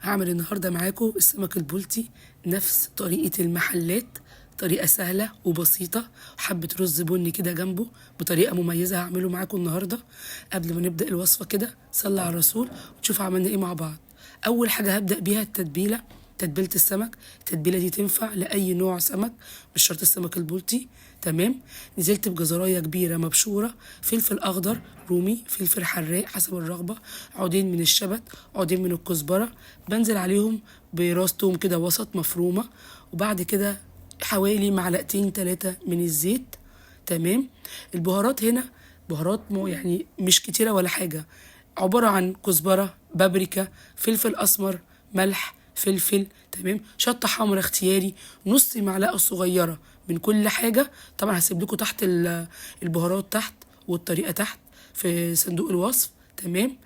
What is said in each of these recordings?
هعمل النهاردة معاكم السمك البلطي نفس طريقة المحلات، طريقة سهلة وبسيطة، وحبة رز بني كده جنبه بطريقة مميزة هعمله معاكم النهاردة. قبل ما نبدأ الوصفة كده صلى على الرسول وتشوفوا عملنا ايه مع بعض. أول حاجة هبدأ بيها التتبيلة، تتبيلة السمك. التتبيلة دي تنفع لأي نوع سمك، مش شرط السمك البلطي. تمام. نزلت بجزراية كبيرة مبشورة، فلفل أخضر رومي، فلفل حراق حسب الرغبة، عودين من الشبت، عودين من الكزبرة. بنزل عليهم براس توم كده وسط مفرومة، وبعد كده حوالي معلقتين 3 من الزيت. تمام. البهارات هنا بهارات يعني مش كتيرة ولا حاجة، عبارة عن كزبرة، بابريكا، فلفل أسمر، ملح، فلفل. تمام. شطة حمرا اختياري، نص معلقة صغيرة من كل حاجة. طبعا هسيب لكم تحت البهارات تحت والطريقة تحت في صندوق الوصف. تمام.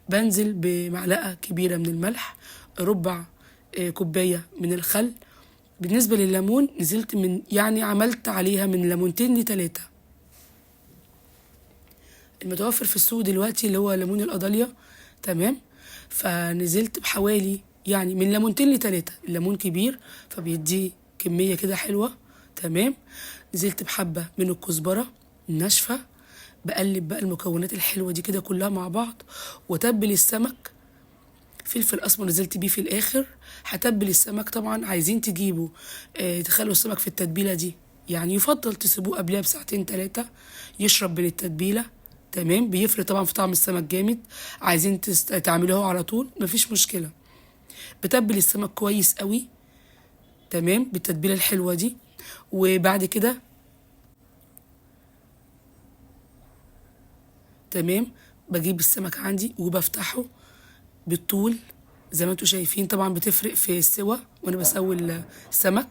بنزل بمعلقة كبيرة من الملح، ربع كوباية من الخل. بالنسبة لليمون نزلت عملت عليها من ليمونتين ل3 المتوفر في السوق دلوقتي اللي هو ليمون القضاليا. تمام. فنزلت بحوالي من ليمونتين ل3، الليمون كبير فبيديه كمية كده حلوة. تمام. نزلت بحبة من الكزبرة الناشفة. بقلب بقى المكونات الحلوة دي كده كلها مع بعض وتبل السمك. فلفل اسمر نزلت بيه في الاخر. هتبل السمك طبعا، عايزين تجيبوا تخلوا السمك في التتبيله دي، يفضل تسيبوه قبلها بساعتين 3 يشرب من التتبيله. تمام. بيفرق طبعا في طعم السمك جامد. عايزين تعملوه على طول مفيش مشكله. بتبل السمك كويس قوي. تمام. بالتتبيله الحلوه دي. وبعد كده تمام بجيب السمك عندي وبفتحه بالطول زي ما انتوا شايفين. طبعا بتفرق في السوا وانا بسوي السمك.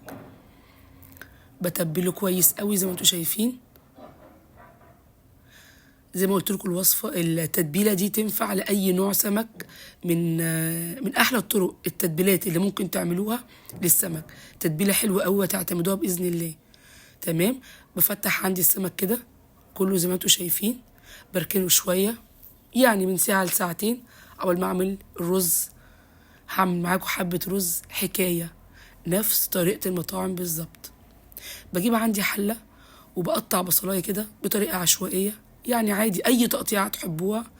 بتبله كويس قوي زي ما انتوا شايفين. زي ما قلت لكم الوصفه التتبيله دي تنفع لاي نوع سمك. من احلى الطرق التتبيلات اللي ممكن تعملوها للسمك. تتبيله حلوه قوي وتعتمدوها باذن الله. تمام. بفتح عندي السمك كده كله زي ما انتوا شايفين. بركنه شويه من ساعه لساعتين اول ما اعمل الرز. هعمل معاكم حبه رز حكايه نفس طريقه المطاعم بالظبط. بجيب عندي حله وبقطع بصلايه كده بطريقه عشوائيه، عادي اي تقطيعه تحبوها.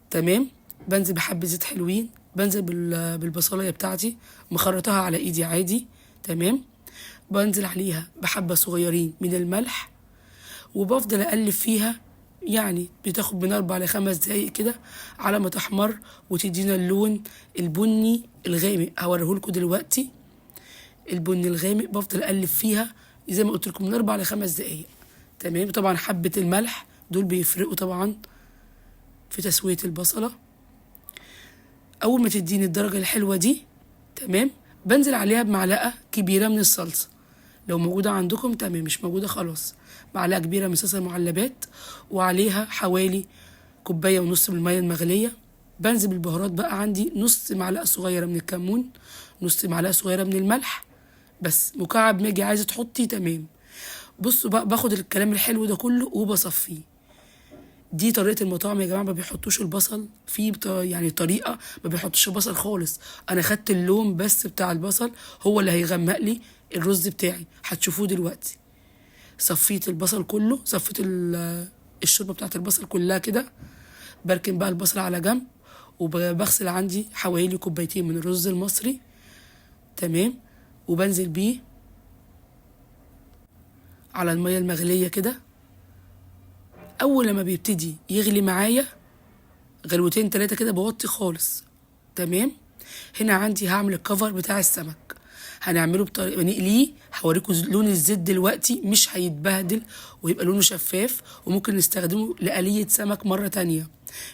تمام. بنزل بحبه زيت حلوين، بنزل بالبصلايه بتاعتي مخرطها على ايدي عادي. تمام. بنزل عليها بحبه صغيرين من الملح وبفضل اقلب فيها. بتاخد من 4 ل5 دقايق كده على ما تحمر وتدينا اللون البني الغامق. هوريهولكوا دلوقتي البني الغامق. بفضل اقلب فيها زي ما قلت لكم من 4 ل5 دقايق. تمام. طبعا حبه الملح دول بيفرقوا طبعا في تسويه البصله. اول ما تديني الدرجه الحلوه دي تمام بنزل عليها بمعلقه كبيره من الصلصه. لو موجوده عندكم تمام، مش موجوده خلاص. معلقه كبيره من صلصه المعلبات وعليها حوالي كوبايه ونص من الميه المغليه. بنزل بالبهارات بقى عندي نص معلقه صغيره من الكمون، نص معلقه صغيره من الملح، بس مكعب ماجي عايزه تحطي. تمام. بصوا بقى باخد الكلام الحلو ده كله وبصفيه. دي طريقه المطاعم يا جماعه، ما بيحطوش البصل في طريقه ما بيحطوش البصل خالص. انا خدت اللون بس بتاع البصل هو اللي هيغمق لي الرز بتاعي، هتشوفوه دلوقتي. صفيت البصل كله، صفيت الشوربه بتاعت البصل كلها كده. بركن بقى البصل على جنب وبغسل عندي حوالي كوبايتين من الرز المصري. تمام. وبنزل بيه على الميه المغليه كده. اول لما بيبتدي يغلي معايا غلوتين 3 كده بوطي خالص. تمام. هنا عندي هعمل الكفر بتاع السمك. هنعمله بطريقه نقليه. هوريكم لون الزيت دلوقتي مش هيتبهدل ويبقى لونه شفاف، وممكن نستخدمه لقليه سمك مره تانية.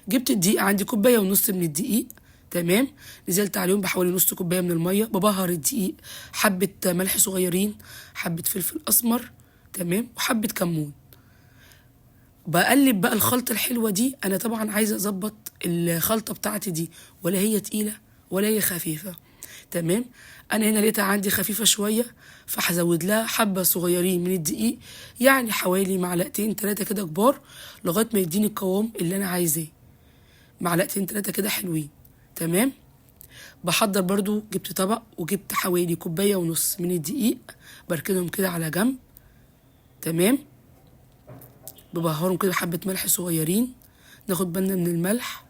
جبت الدقيق عندي كوبايه ونص من الدقيق. تمام. نزلت عليهم بحوالي نص كوبايه من الميه. ببهر الدقيق حبه ملح صغيرين، حبه فلفل اسمر. تمام. وحبه كمون. بقلب بقى الخلطة الحلوة دي. أنا طبعا عايزة أظبط الخلطة بتاعتي دي، ولا هي تقيلة ولا هي خفيفة. تمام. أنا هنا لقيتها عندي خفيفة شوية، فهزود لها حبة صغيرين من الدقيق، حوالي معلقتين 3 كده كبار لغاية ما يديني القوام اللي أنا عايزاه. معلقتين 3 كده حلوين. تمام. بحضر برضو، جبت طبق وجبت حوالي كوباية ونص من الدقيق، بركنهم كده على جنب. تمام. ببهرهم كده حبة ملح صغيرين، ناخد بالنا من الملح.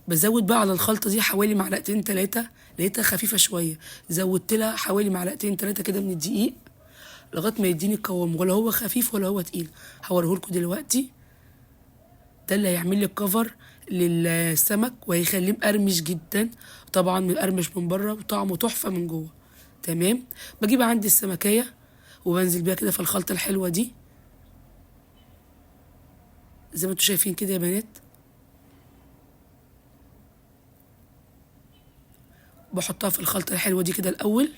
بزود بقى على الخلطة دي حوالي معلقتين 3، لقيتها خفيفة شوية، زودت لها حوالي معلقتين 3 كده من الدقيق لغاية ما يديني القوام، ولا هو خفيف ولا هو تقيل. هوريهولكوا دلوقتي. ده اللي هيعمل لي الكفر للسمك وهيخليه مقرمش جدا، طبعا مقرمش من بره وطعمه تحفة من جوه. تمام. بجيب عندي السمكية وبنزل بيها كده في الخلطة الحلوة دي زي ما انتوا شايفين كده يا بنات. بحطها في الخلطة الحلوة دي كده الأول.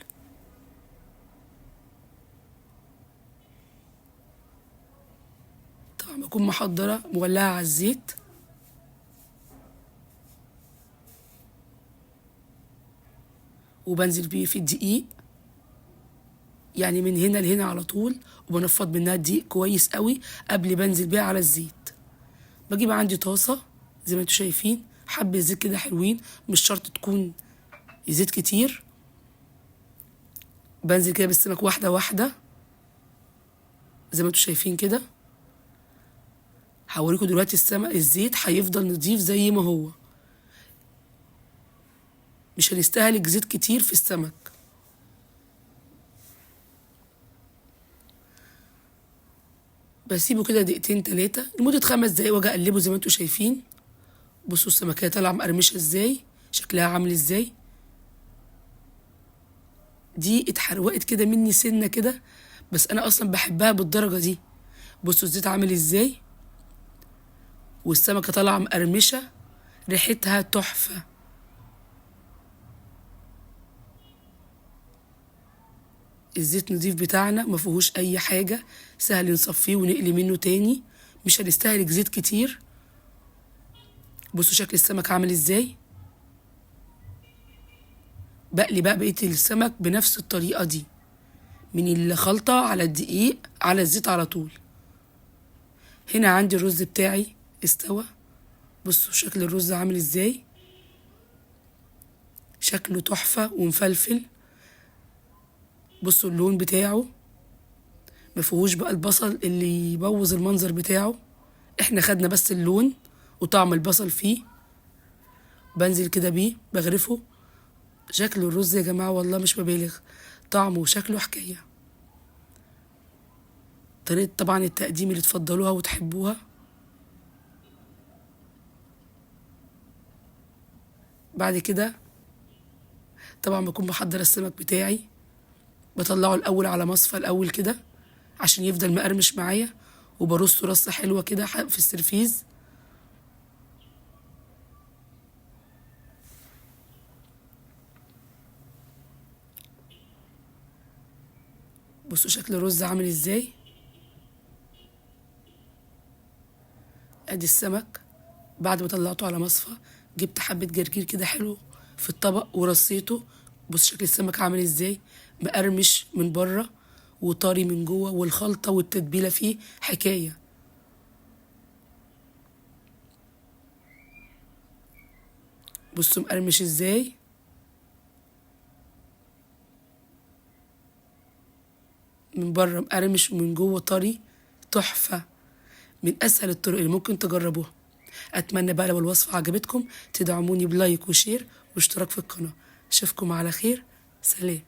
طبعا بكون محضرة مولعة على الزيت، وبنزل بيه في الدقيق، يعني من هنا لهنا على طول، وبنفض منها الدقيق كويس قوي قبل بنزل بيها على الزيت. بجيب عندي طاسة زي ما انتوا شايفين، حبة زيت كده حلوين، مش شرط تكون زيت كتير. بنزل كده بالسمك واحدة واحدة زي ما انتوا شايفين كده. هوريكم دلوقتي الزيت هيفضل نضيف زي ما هو، مش هنستهلك زيت كتير في السمك. بسيبه كده دقيقتين 3 لمدة 5 دقايق، واجي اقلبه زي ما انتوا شايفين. بصوا السمكية طالعة مقرمشة ازاي، شكلها عامل ازاي. دي اتحروقت كده مني سنة كده، بس انا اصلا بحبها بالدرجة دي. بصوا الزيت عامل ازاي، والسمكة طالعة مقرمشة، ريحتها تحفة. الزيت نضيف بتاعنا مفيهوش اي حاجة، سهل نصفيه ونقلي منه تاني، مش هنستهلك زيت كتير. بصوا شكل السمك عامل ازاي. بقلي بقى بقية السمك بنفس الطريقة دي، من الخلطة على الدقيق على الزيت على طول. هنا عندي الرز بتاعي استوى. بصوا شكل الرز عامل ازاي، شكله تحفة ومفلفل. بصوا اللون بتاعه مفيهوش بقى البصل اللي يبوظ المنظر بتاعه، احنا خدنا بس اللون وطعم البصل فيه. بنزل كده بيه بغرفه. شكل الرز يا جماعة والله مش ببالغ، طعمه وشكله حكاية. طريقة طبعا التقديم اللي تفضلوها وتحبوها. بعد كده طبعا بكون بحضر السمك بتاعي، بطلعه الأول على مصفى الأول كده عشان يفضل مقرمش معايا، وبرصه رصة حلوة كده في السرفيز. بصوا شكل الرز عامل ازاي. ادي السمك بعد ما طلعته على مصفى، جبت حبة جرجير كده حلو في الطبق ورصيته. بص شكل السمك عامل ازاي، مقرمش من بره وطري من جوه، والخلطة والتتبيلة فيه حكاية. بصوا مقرمش ازاي، من بره مقرمش ومن جوه طري، تحفة. من أسهل الطرق اللي ممكن تجربوها. أتمنى بقى لو الوصفة عجبتكم تدعموني بلايك وشير واشتراك في القناة. أشوفكم على خير، سلام.